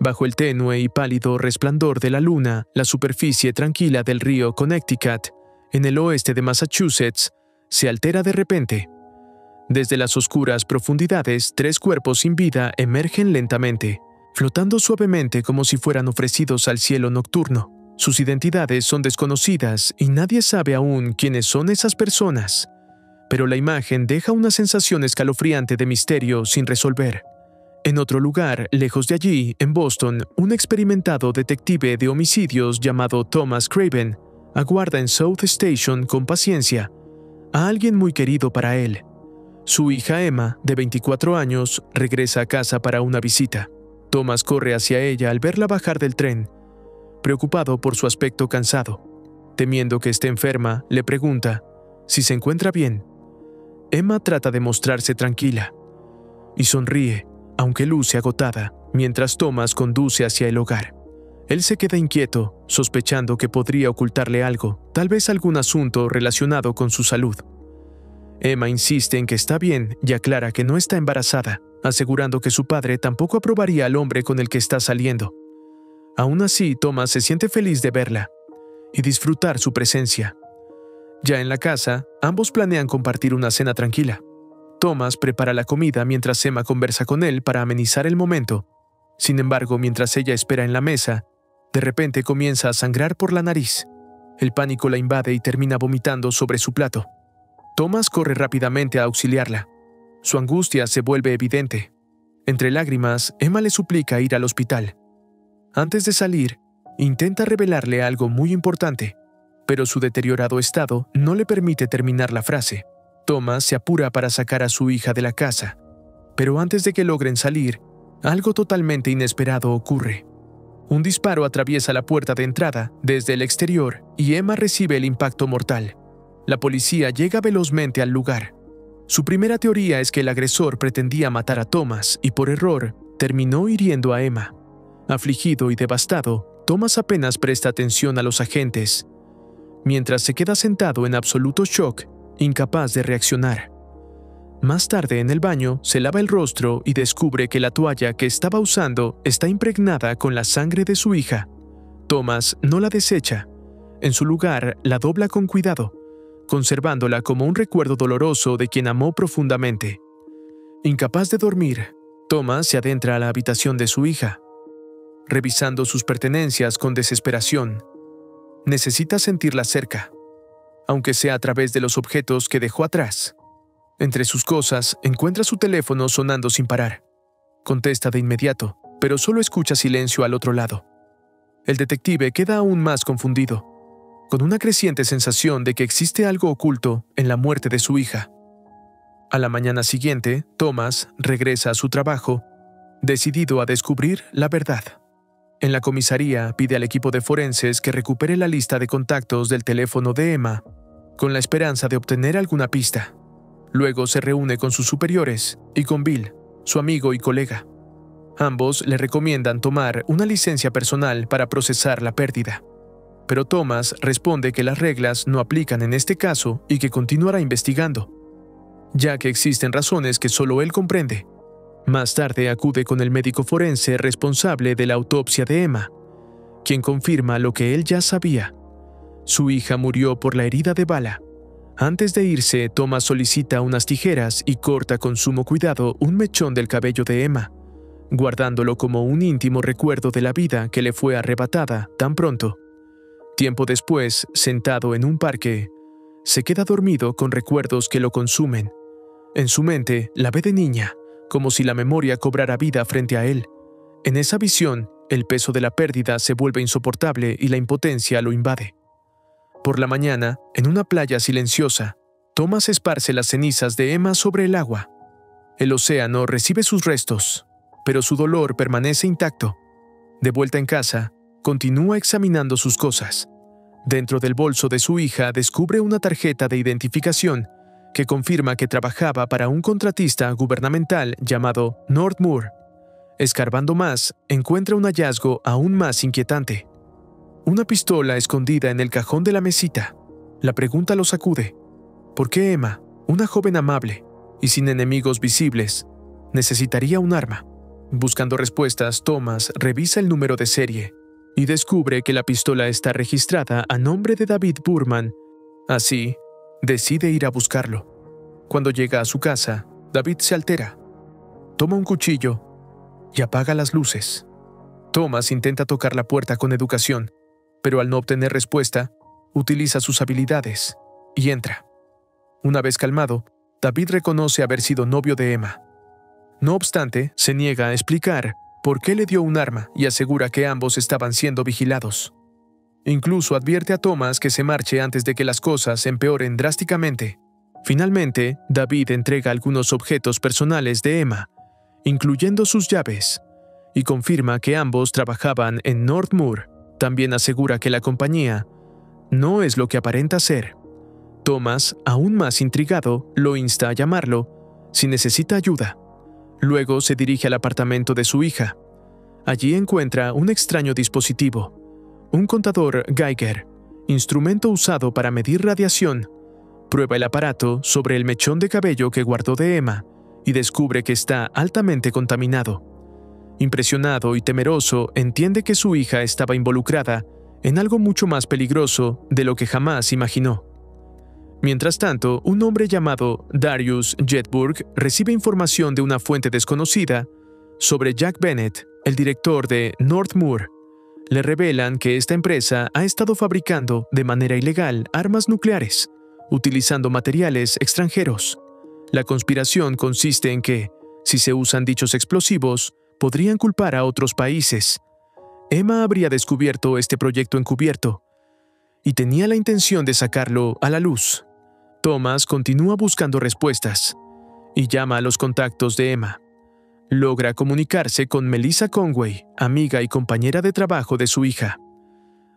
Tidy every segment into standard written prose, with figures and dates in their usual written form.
Bajo el tenue y pálido resplandor de la luna, la superficie tranquila del río Connecticut, en el oeste de Massachusetts, se altera de repente. Desde las oscuras profundidades, 3 cuerpos sin vida emergen lentamente, flotando suavemente como si fueran ofrecidos al cielo nocturno. Sus identidades son desconocidas y nadie sabe aún quiénes son esas personas. Pero la imagen deja una sensación escalofriante de misterio sin resolver. En otro lugar, lejos de allí, en Boston, un experimentado detective de homicidios llamado Thomas Craven aguarda en South Station con paciencia a alguien muy querido para él. Su hija Emma, de 24 años, regresa a casa para una visita. Thomas corre hacia ella al verla bajar del tren. Preocupado por su aspecto cansado, temiendo que esté enferma, le pregunta si se encuentra bien. Emma trata de mostrarse tranquila y sonríe, aunque luce agotada, mientras Thomas conduce hacia el hogar. Él se queda inquieto, sospechando que podría ocultarle algo, tal vez algún asunto relacionado con su salud. Emma insiste en que está bien y aclara que no está embarazada, asegurando que su padre tampoco aprobaría al hombre con el que está saliendo. Aún así, Thomas se siente feliz de verla y disfrutar su presencia. Ya en la casa, ambos planean compartir una cena tranquila. Thomas prepara la comida mientras Emma conversa con él para amenizar el momento. Sin embargo, mientras ella espera en la mesa, de repente comienza a sangrar por la nariz. El pánico la invade y termina vomitando sobre su plato. Thomas corre rápidamente a auxiliarla. Su angustia se vuelve evidente. Entre lágrimas, Emma le suplica ir al hospital. Antes de salir, intenta revelarle algo muy importante, pero su deteriorado estado no le permite terminar la frase. Thomas se apura para sacar a su hija de la casa, pero antes de que logren salir, algo totalmente inesperado ocurre. Un disparo atraviesa la puerta de entrada desde el exterior y Emma recibe el impacto mortal. La policía llega velozmente al lugar. Su primera teoría es que el agresor pretendía matar a Thomas y por error terminó hiriendo a Emma. Afligido y devastado, Thomas apenas presta atención a los agentes, mientras se queda sentado en absoluto shock, incapaz de reaccionar. Más tarde, en el baño, se lava el rostro y descubre que la toalla que estaba usando está impregnada con la sangre de su hija. Thomas no la desecha. En su lugar, la dobla con cuidado, conservándola como un recuerdo doloroso de quien amó profundamente. Incapaz de dormir, Thomas se adentra a la habitación de su hija, revisando sus pertenencias con desesperación. Necesita sentirla cerca, aunque sea a través de los objetos que dejó atrás. Entre sus cosas, encuentra su teléfono sonando sin parar. Contesta de inmediato, pero solo escucha silencio al otro lado. El detective queda aún más confundido, con una creciente sensación de que existe algo oculto en la muerte de su hija. A la mañana siguiente, Thomas regresa a su trabajo, decidido a descubrir la verdad. En la comisaría, pide al equipo de forenses que recupere la lista de contactos del teléfono de Emma, con la esperanza de obtener alguna pista. Luego se reúne con sus superiores y con Bill, su amigo y colega. Ambos le recomiendan tomar una licencia personal para procesar la pérdida. Pero Thomas responde que las reglas no aplican en este caso y que continuará investigando, ya que existen razones que solo él comprende. Más tarde acude con el médico forense responsable de la autopsia de Emma, quien confirma lo que él ya sabía. Su hija murió por la herida de bala. Antes de irse, Thomas solicita unas tijeras y corta con sumo cuidado un mechón del cabello de Emma, guardándolo como un íntimo recuerdo de la vida que le fue arrebatada tan pronto. Tiempo después, sentado en un parque, se queda dormido con recuerdos que lo consumen. En su mente, la ve de niña, como si la memoria cobrara vida frente a él. En esa visión, el peso de la pérdida se vuelve insoportable y la impotencia lo invade. Por la mañana, en una playa silenciosa, Thomas esparce las cenizas de Emma sobre el agua. El océano recibe sus restos, pero su dolor permanece intacto. De vuelta en casa, continúa examinando sus cosas. Dentro del bolso de su hija descubre una tarjeta de identificación que confirma que trabajaba para un contratista gubernamental llamado Northmoor. Escarbando más, encuentra un hallazgo aún más inquietante. Una pistola escondida en el cajón de la mesita. La pregunta lo sacude. ¿Por qué Emma, una joven amable y sin enemigos visibles, necesitaría un arma? Buscando respuestas, Thomas revisa el número de serie y descubre que la pistola está registrada a nombre de David Burman. Así, decide ir a buscarlo. Cuando llega a su casa, David se altera, toma un cuchillo y apaga las luces. Thomas intenta tocar la puerta con educación, pero al no obtener respuesta, utiliza sus habilidades y entra. Una vez calmado, David reconoce haber sido novio de Emma. No obstante, se niega a explicar por qué le dio un arma y asegura que ambos estaban siendo vigilados. Incluso advierte a Thomas que se marche antes de que las cosas empeoren drásticamente. Finalmente, David entrega algunos objetos personales de Emma, incluyendo sus llaves, y confirma que ambos trabajaban en Northmoor. También asegura que la compañía no es lo que aparenta ser. Thomas, aún más intrigado, lo insta a llamarlo si necesita ayuda. Luego se dirige al apartamento de su hija. Allí encuentra un extraño dispositivo, un contador Geiger, instrumento usado para medir radiación. Prueba el aparato sobre el mechón de cabello que guardó de Emma y descubre que está altamente contaminado. Impresionado y temeroso, entiende que su hija estaba involucrada en algo mucho más peligroso de lo que jamás imaginó. Mientras tanto, un hombre llamado Darius Jedburgh recibe información de una fuente desconocida sobre Jack Bennett, el director de Northmoor. Le revelan que esta empresa ha estado fabricando de manera ilegal armas nucleares, utilizando materiales extranjeros. La conspiración consiste en que, si se usan dichos explosivos, podrían culpar a otros países. Emma habría descubierto este proyecto encubierto y tenía la intención de sacarlo a la luz. Thomas continúa buscando respuestas y llama a los contactos de Emma. Logra comunicarse con Melissa Conway, amiga y compañera de trabajo de su hija.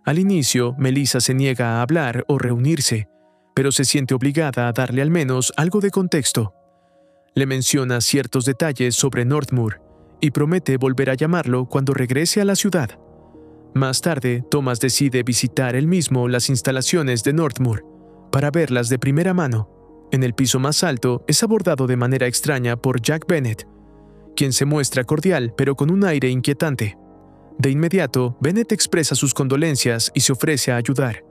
Al inicio, Melissa se niega a hablar o reunirse, pero se siente obligada a darle al menos algo de contexto. Le menciona ciertos detalles sobre Northmoor y promete volver a llamarlo cuando regrese a la ciudad. Más tarde, Thomas decide visitar él mismo las instalaciones de Northmoor para verlas de primera mano. En el piso más alto es abordado de manera extraña por Jack Bennett, quien se muestra cordial pero con un aire inquietante. De inmediato, Bennett expresa sus condolencias y se ofrece a ayudar,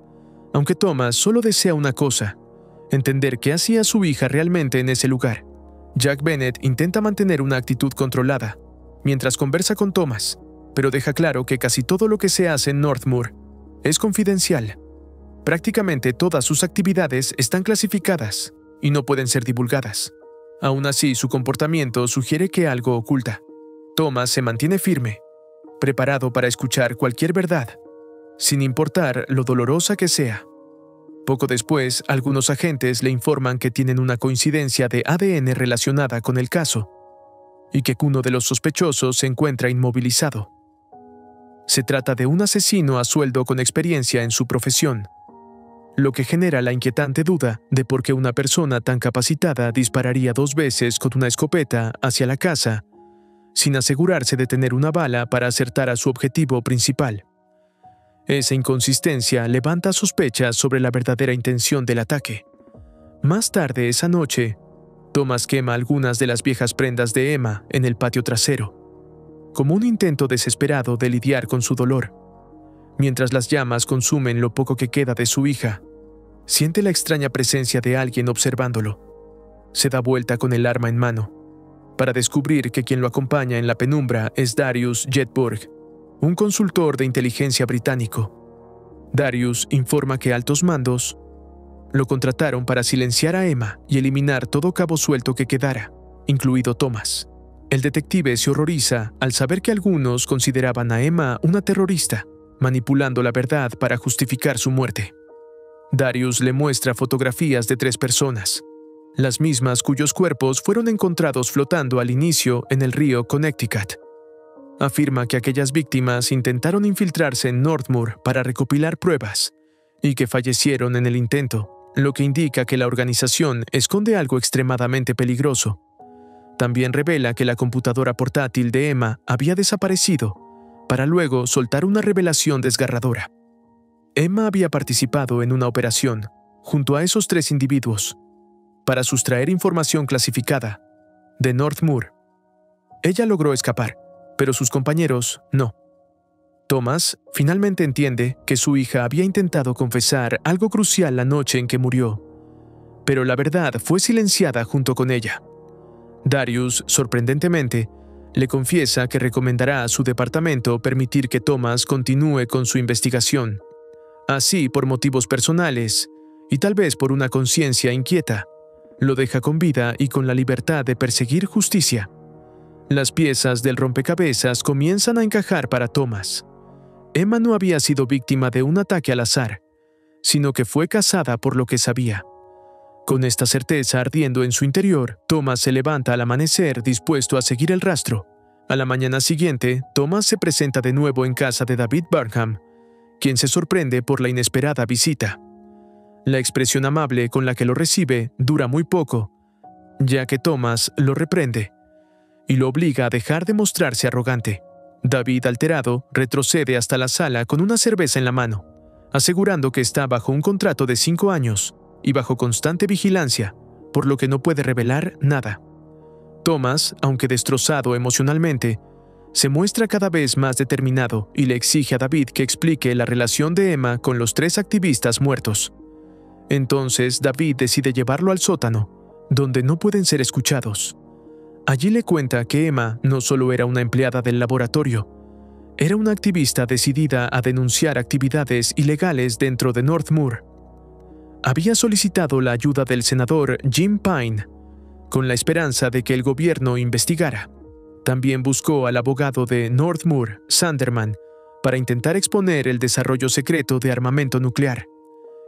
aunque Thomas solo desea una cosa: entender qué hacía su hija realmente en ese lugar. Jack Bennett intenta mantener una actitud controlada mientras conversa con Thomas, pero deja claro que casi todo lo que se hace en Northmoor es confidencial. Prácticamente todas sus actividades están clasificadas y no pueden ser divulgadas. Aún así, su comportamiento sugiere que algo oculta. Thomas se mantiene firme, preparado para escuchar cualquier verdad, sin importar lo dolorosa que sea. Poco después, algunos agentes le informan que tienen una coincidencia de ADN relacionada con el caso y que uno de los sospechosos se encuentra inmovilizado. Se trata de un asesino a sueldo con experiencia en su profesión, lo que genera la inquietante duda de por qué una persona tan capacitada dispararía 2 veces con una escopeta hacia la casa, sin asegurarse de tener una bala para acertar a su objetivo principal. Esa inconsistencia levanta sospechas sobre la verdadera intención del ataque. Más tarde esa noche, Thomas quema algunas de las viejas prendas de Emma en el patio trasero, como un intento desesperado de lidiar con su dolor. Mientras las llamas consumen lo poco que queda de su hija, siente la extraña presencia de alguien observándolo. Se da vuelta con el arma en mano, para descubrir que quien lo acompaña en la penumbra es Darius Jedburgh, un consultor de inteligencia británico. Darius informa que altos mandos lo contrataron para silenciar a Emma y eliminar todo cabo suelto que quedara, incluido Thomas. El detective se horroriza al saber que algunos consideraban a Emma una terrorista, manipulando la verdad para justificar su muerte. Darius le muestra fotografías de 3 personas, las mismas cuyos cuerpos fueron encontrados flotando al inicio en el río Connecticut. Afirma que aquellas víctimas intentaron infiltrarse en Northmoor para recopilar pruebas y que fallecieron en el intento, lo que indica que la organización esconde algo extremadamente peligroso. También revela que la computadora portátil de Emma había desaparecido, para luego soltar una revelación desgarradora. Emma había participado en una operación, junto a esos 3 individuos, para sustraer información clasificada de Northmoor. Ella logró escapar, pero sus compañeros no. Thomas finalmente entiende que su hija había intentado confesar algo crucial la noche en que murió, pero la verdad fue silenciada junto con ella. Darius, sorprendentemente, le confiesa que recomendará a su departamento permitir que Thomas continúe con su investigación. Así, por motivos personales, y tal vez por una conciencia inquieta, lo deja con vida y con la libertad de perseguir justicia. Las piezas del rompecabezas comienzan a encajar para Thomas. Emma no había sido víctima de un ataque al azar, sino que fue cazada por lo que sabía. Con esta certeza ardiendo en su interior, Thomas se levanta al amanecer dispuesto a seguir el rastro. A la mañana siguiente, Thomas se presenta de nuevo en casa de David Burnham, quien se sorprende por la inesperada visita. La expresión amable con la que lo recibe dura muy poco, ya que Thomas lo reprende y lo obliga a dejar de mostrarse arrogante. David, alterado, retrocede hasta la sala con una cerveza en la mano, asegurando que está bajo un contrato de 5 años y bajo constante vigilancia, por lo que no puede revelar nada. Thomas, aunque destrozado emocionalmente, se muestra cada vez más determinado y le exige a David que explique la relación de Emma con los 3 activistas muertos. Entonces David decide llevarlo al sótano, donde no pueden ser escuchados. Allí le cuenta que Emma no solo era una empleada del laboratorio, era una activista decidida a denunciar actividades ilegales dentro de Northmoor. Había solicitado la ayuda del senador Jim Pine, con la esperanza de que el gobierno investigara. También buscó al abogado de Northmoor, Sanderman, para intentar exponer el desarrollo secreto de armamento nuclear.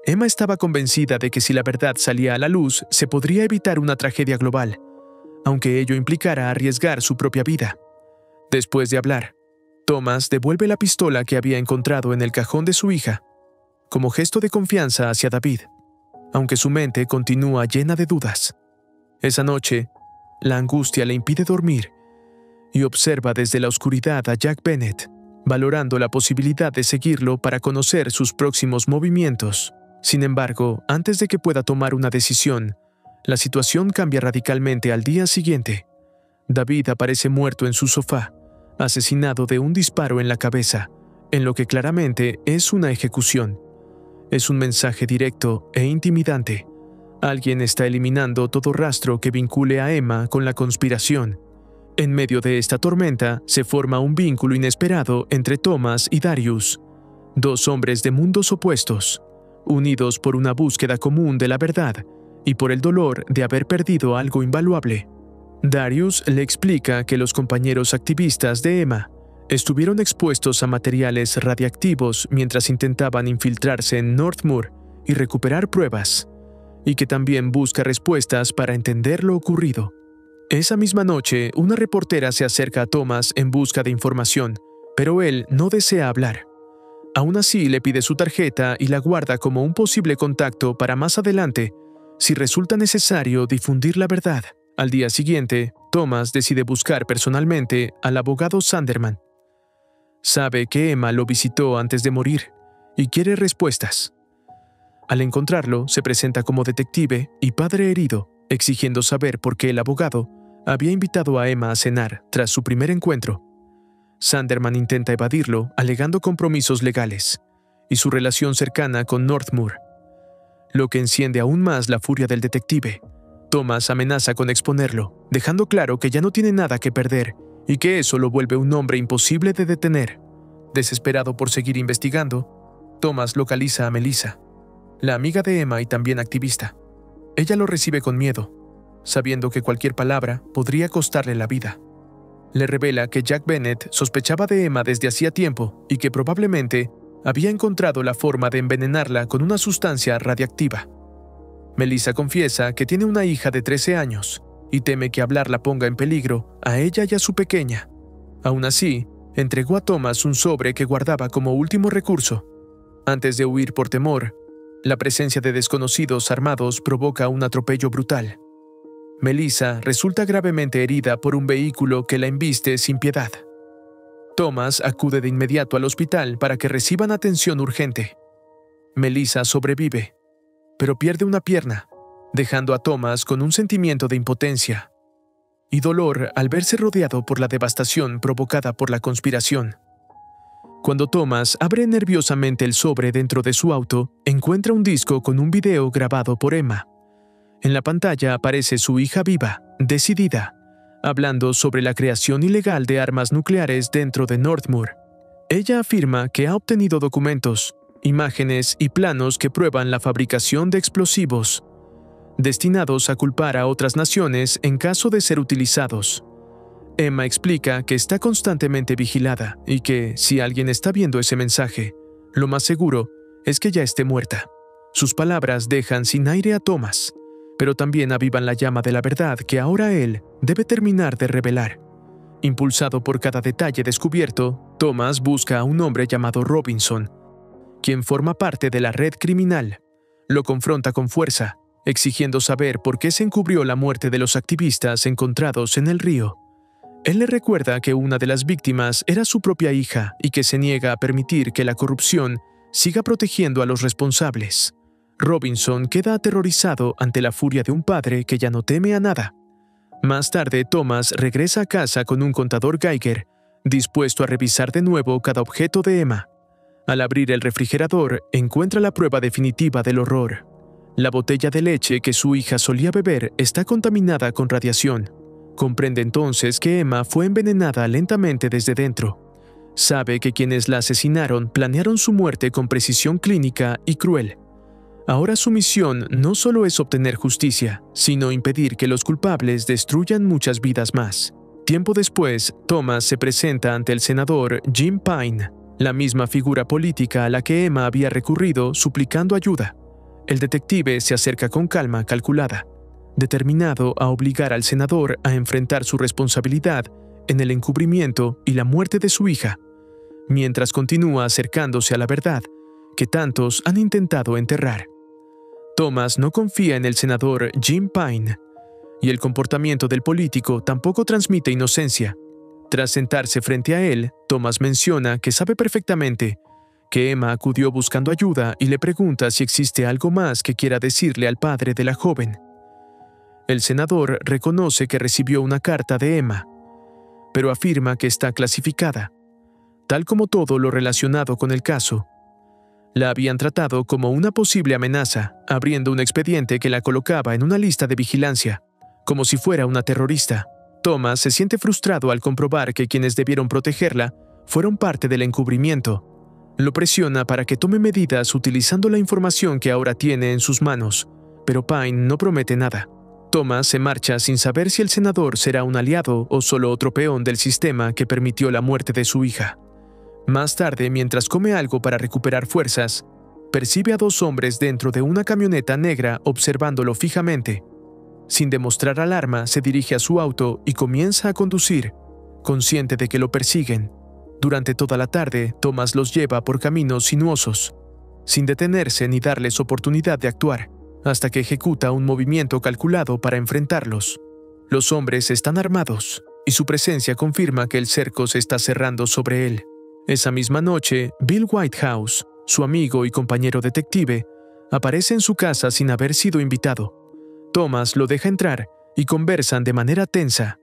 Emma estaba convencida de que si la verdad salía a la luz, se podría evitar una tragedia global, aunque ello implicara arriesgar su propia vida. Después de hablar, Thomas devuelve la pistola que había encontrado en el cajón de su hija, como gesto de confianza hacia David, aunque su mente continúa llena de dudas. Esa noche, la angustia le impide dormir y observa desde la oscuridad a Jack Bennett, valorando la posibilidad de seguirlo para conocer sus próximos movimientos. Sin embargo, antes de que pueda tomar una decisión, la situación cambia radicalmente al día siguiente. David aparece muerto en su sofá, asesinado de un disparo en la cabeza, en lo que claramente es una ejecución. Es un mensaje directo e intimidante. Alguien está eliminando todo rastro que vincule a Emma con la conspiración. En medio de esta tormenta se forma un vínculo inesperado entre Thomas y Darius, 2 hombres de mundos opuestos, unidos por una búsqueda común de la verdad y por el dolor de haber perdido algo invaluable. Darius le explica que los compañeros activistas de Emma estuvieron expuestos a materiales radiactivos mientras intentaban infiltrarse en Northmoor y recuperar pruebas, y que también busca respuestas para entender lo ocurrido. Esa misma noche, una reportera se acerca a Thomas en busca de información, pero él no desea hablar. Aún así, le pide su tarjeta y la guarda como un posible contacto para más adelante, si resulta necesario difundir la verdad. Al día siguiente, Thomas decide buscar personalmente al abogado Sanderman. Sabe que Emma lo visitó antes de morir y quiere respuestas. Al encontrarlo, se presenta como detective y padre herido, exigiendo saber por qué el abogado había invitado a Emma a cenar tras su primer encuentro. Sanderman intenta evadirlo, alegando compromisos legales y su relación cercana con Northmoor, lo que enciende aún más la furia del detective. Thomas amenaza con exponerlo, dejando claro que ya no tiene nada que perder y que eso lo vuelve un hombre imposible de detener. Desesperado por seguir investigando, Thomas localiza a Melissa, la amiga de Emma y también activista. Ella lo recibe con miedo, sabiendo que cualquier palabra podría costarle la vida. Le revela que Jack Bennett sospechaba de Emma desde hacía tiempo y que probablemente había encontrado la forma de envenenarla con una sustancia radiactiva. Melissa confiesa que tiene una hija de 13 años y teme que hablarla ponga en peligro a ella y a su pequeña. Aún así, entregó a Thomas un sobre que guardaba como último recurso. Antes de huir por temor, la presencia de desconocidos armados provoca un atropello brutal. Melissa resulta gravemente herida por un vehículo que la embiste sin piedad. Thomas acude de inmediato al hospital para que reciban atención urgente. Melissa sobrevive, pero pierde una pierna, dejando a Thomas con un sentimiento de impotencia. y dolor al verse rodeado por la devastación provocada por la conspiración. Cuando Thomas abre nerviosamente el sobre dentro de su auto, encuentra un disco con un video grabado por Emma. En la pantalla aparece su hija viva, decidida, hablando sobre la creación ilegal de armas nucleares dentro de Northmoor. Ella afirma que ha obtenido documentos, imágenes y planos que prueban la fabricación de explosivos, destinados a culpar a otras naciones en caso de ser utilizados. Emma explica que está constantemente vigilada y que, si alguien está viendo ese mensaje, lo más seguro es que ya esté muerta. Sus palabras dejan sin aire a Thomas, pero también avivan la llama de la verdad que ahora él debe terminar de revelar. Impulsado por cada detalle descubierto, Thomas busca a un hombre llamado Robinson, quien forma parte de la red criminal. Lo confronta con fuerza, exigiendo saber por qué se encubrió la muerte de los activistas encontrados en el río. Él le recuerda que una de las víctimas era su propia hija y que se niega a permitir que la corrupción siga protegiendo a los responsables. Robinson queda aterrorizado ante la furia de un padre que ya no teme a nada. Más tarde, Thomas regresa a casa con un contador Geiger, dispuesto a revisar de nuevo cada objeto de Emma. Al abrir el refrigerador, encuentra la prueba definitiva del horror. La botella de leche que su hija solía beber está contaminada con radiación. Comprende entonces que Emma fue envenenada lentamente desde dentro. Sabe que quienes la asesinaron planearon su muerte con precisión clínica y cruel. Ahora su misión no solo es obtener justicia, sino impedir que los culpables destruyan muchas vidas más. Tiempo después, Thomas se presenta ante el senador Jim Pine, la misma figura política a la que Emma había recurrido suplicando ayuda. El detective se acerca con calma calculada, determinado a obligar al senador a enfrentar su responsabilidad en el encubrimiento y la muerte de su hija, mientras continúa acercándose a la verdad que tantos han intentado enterrar. Thomas no confía en el senador Jim Pine, y el comportamiento del político tampoco transmite inocencia. Tras sentarse frente a él, Thomas menciona que sabe perfectamente que Emma acudió buscando ayuda y le pregunta si existe algo más que quiera decirle al padre de la joven. El senador reconoce que recibió una carta de Emma, pero afirma que está clasificada, tal como todo lo relacionado con el caso. La habían tratado como una posible amenaza, abriendo un expediente que la colocaba en una lista de vigilancia, como si fuera una terrorista. Thomas se siente frustrado al comprobar que quienes debieron protegerla fueron parte del encubrimiento. Lo presiona para que tome medidas utilizando la información que ahora tiene en sus manos, pero Pine no promete nada. Thomas se marcha sin saber si el senador será un aliado o solo otro peón del sistema que permitió la muerte de su hija. Más tarde, mientras come algo para recuperar fuerzas, percibe a dos hombres dentro de una camioneta negra observándolo fijamente. Sin demostrar alarma, se dirige a su auto y comienza a conducir, consciente de que lo persiguen. Durante toda la tarde, Thomas los lleva por caminos sinuosos, sin detenerse ni darles oportunidad de actuar, hasta que ejecuta un movimiento calculado para enfrentarlos. Los hombres están armados, y su presencia confirma que el cerco se está cerrando sobre él. Esa misma noche, Bill Whitehouse, su amigo y compañero detective, aparece en su casa sin haber sido invitado. Thomas lo deja entrar y conversan de manera tensa.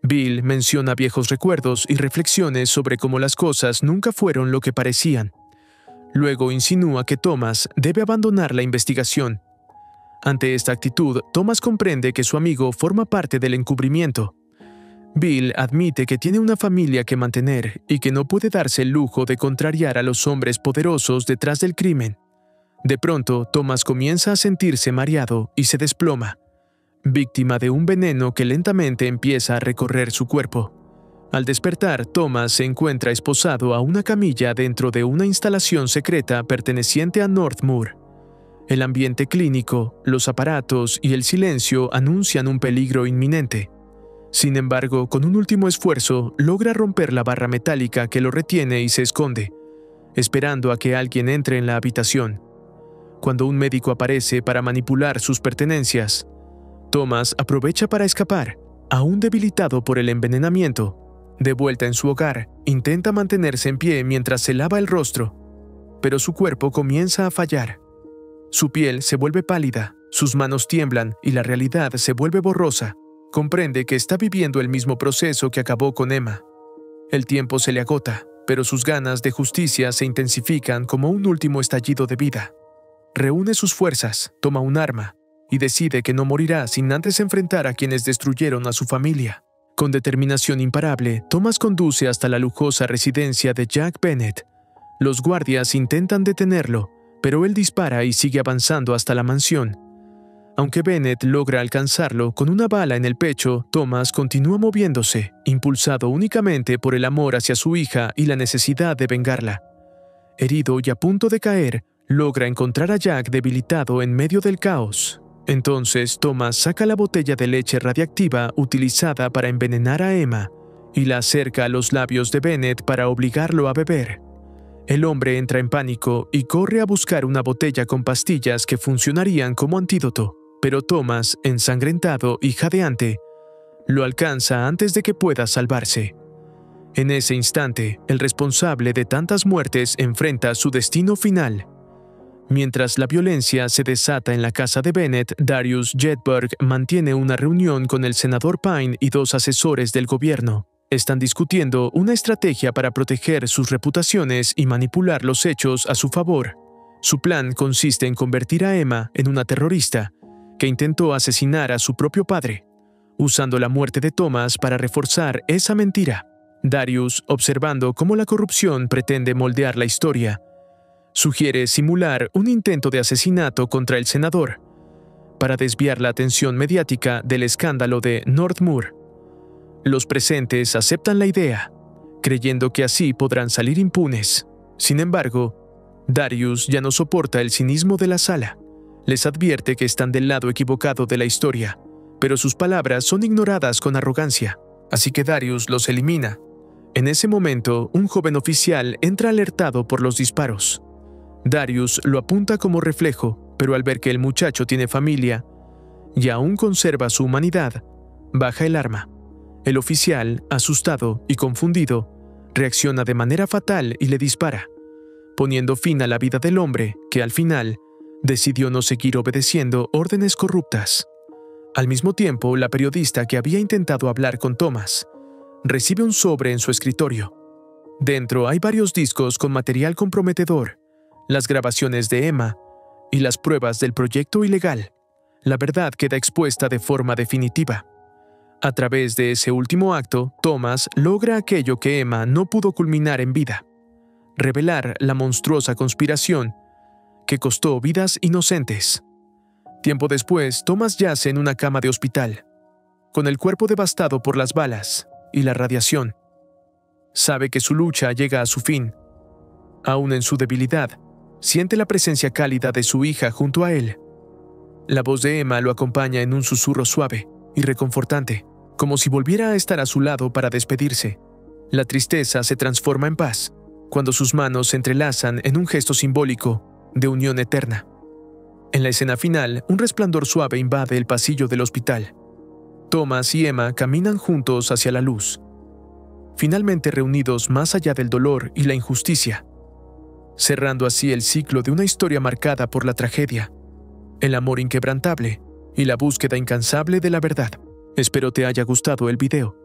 Bill menciona viejos recuerdos y reflexiones sobre cómo las cosas nunca fueron lo que parecían. Luego insinúa que Thomas debe abandonar la investigación. Ante esta actitud, Thomas comprende que su amigo forma parte del encubrimiento. Bill admite que tiene una familia que mantener y que no puede darse el lujo de contrariar a los hombres poderosos detrás del crimen. De pronto, Thomas comienza a sentirse mareado y se desploma, víctima de un veneno que lentamente empieza a recorrer su cuerpo. Al despertar, Thomas se encuentra esposado a una camilla dentro de una instalación secreta perteneciente a Northmoor. El ambiente clínico, los aparatos y el silencio anuncian un peligro inminente. Sin embargo, con un último esfuerzo, logra romper la barra metálica que lo retiene y se esconde, esperando a que alguien entre en la habitación. Cuando un médico aparece para manipular sus pertenencias, Thomas aprovecha para escapar, aún debilitado por el envenenamiento. De vuelta en su hogar, intenta mantenerse en pie mientras se lava el rostro, pero su cuerpo comienza a fallar. Su piel se vuelve pálida, sus manos tiemblan y la realidad se vuelve borrosa, comprende que está viviendo el mismo proceso que acabó con Emma. El tiempo se le agota, pero sus ganas de justicia se intensifican como un último estallido de vida. Reúne sus fuerzas, toma un arma y decide que no morirá sin antes enfrentar a quienes destruyeron a su familia. Con determinación imparable, Thomas conduce hasta la lujosa residencia de Jack Bennett. Los guardias intentan detenerlo, pero él dispara y sigue avanzando hasta la mansión. Aunque Bennett logra alcanzarlo con una bala en el pecho, Thomas continúa moviéndose, impulsado únicamente por el amor hacia su hija y la necesidad de vengarla. Herido y a punto de caer, logra encontrar a Jack debilitado en medio del caos. Entonces, Thomas saca la botella de leche radiactiva utilizada para envenenar a Emma y la acerca a los labios de Bennett para obligarlo a beber. El hombre entra en pánico y corre a buscar una botella con pastillas que funcionarían como antídoto, pero Thomas, ensangrentado y jadeante, lo alcanza antes de que pueda salvarse. En ese instante, el responsable de tantas muertes enfrenta su destino final. Mientras la violencia se desata en la casa de Bennett, Darius Jedburgh mantiene una reunión con el senador Pine y 2 asesores del gobierno. Están discutiendo una estrategia para proteger sus reputaciones y manipular los hechos a su favor. Su plan consiste en convertir a Emma en una terrorista que intentó asesinar a su propio padre, usando la muerte de Thomas para reforzar esa mentira. Darius, observando cómo la corrupción pretende moldear la historia, sugiere simular un intento de asesinato contra el senador para desviar la atención mediática del escándalo de Northmoor. Los presentes aceptan la idea, creyendo que así podrán salir impunes. Sin embargo, Darius ya no soporta el cinismo de la sala. Les advierte que están del lado equivocado de la historia, pero sus palabras son ignoradas con arrogancia, así que Darius los elimina. En ese momento, un joven oficial entra alertado por los disparos. Darius lo apunta como reflejo, pero al ver que el muchacho tiene familia y aún conserva su humanidad, baja el arma. El oficial, asustado y confundido, reacciona de manera fatal y le dispara, poniendo fin a la vida del hombre que, al final, decidió no seguir obedeciendo órdenes corruptas. Al mismo tiempo, la periodista que había intentado hablar con Thomas recibe un sobre en su escritorio. Dentro hay varios discos con material comprometedor, las grabaciones de Emma y las pruebas del proyecto ilegal. La verdad queda expuesta de forma definitiva. A través de ese último acto, Thomas logra aquello que Emma no pudo culminar en vida: revelar la monstruosa conspiración que costó vidas inocentes. Tiempo después, Thomas yace en una cama de hospital, con el cuerpo devastado por las balas y la radiación. Sabe que su lucha llega a su fin. Aún en su debilidad, siente la presencia cálida de su hija junto a él. La voz de Emma lo acompaña en un susurro suave y reconfortante, como si volviera a estar a su lado para despedirse. La tristeza se transforma en paz cuando sus manos se entrelazan en un gesto simbólico de unión eterna. En la escena final, un resplandor suave invade el pasillo del hospital. Thomas y Emma caminan juntos hacia la luz, finalmente reunidos más allá del dolor y la injusticia, cerrando así el ciclo de una historia marcada por la tragedia, el amor inquebrantable y la búsqueda incansable de la verdad. Espero te haya gustado el video.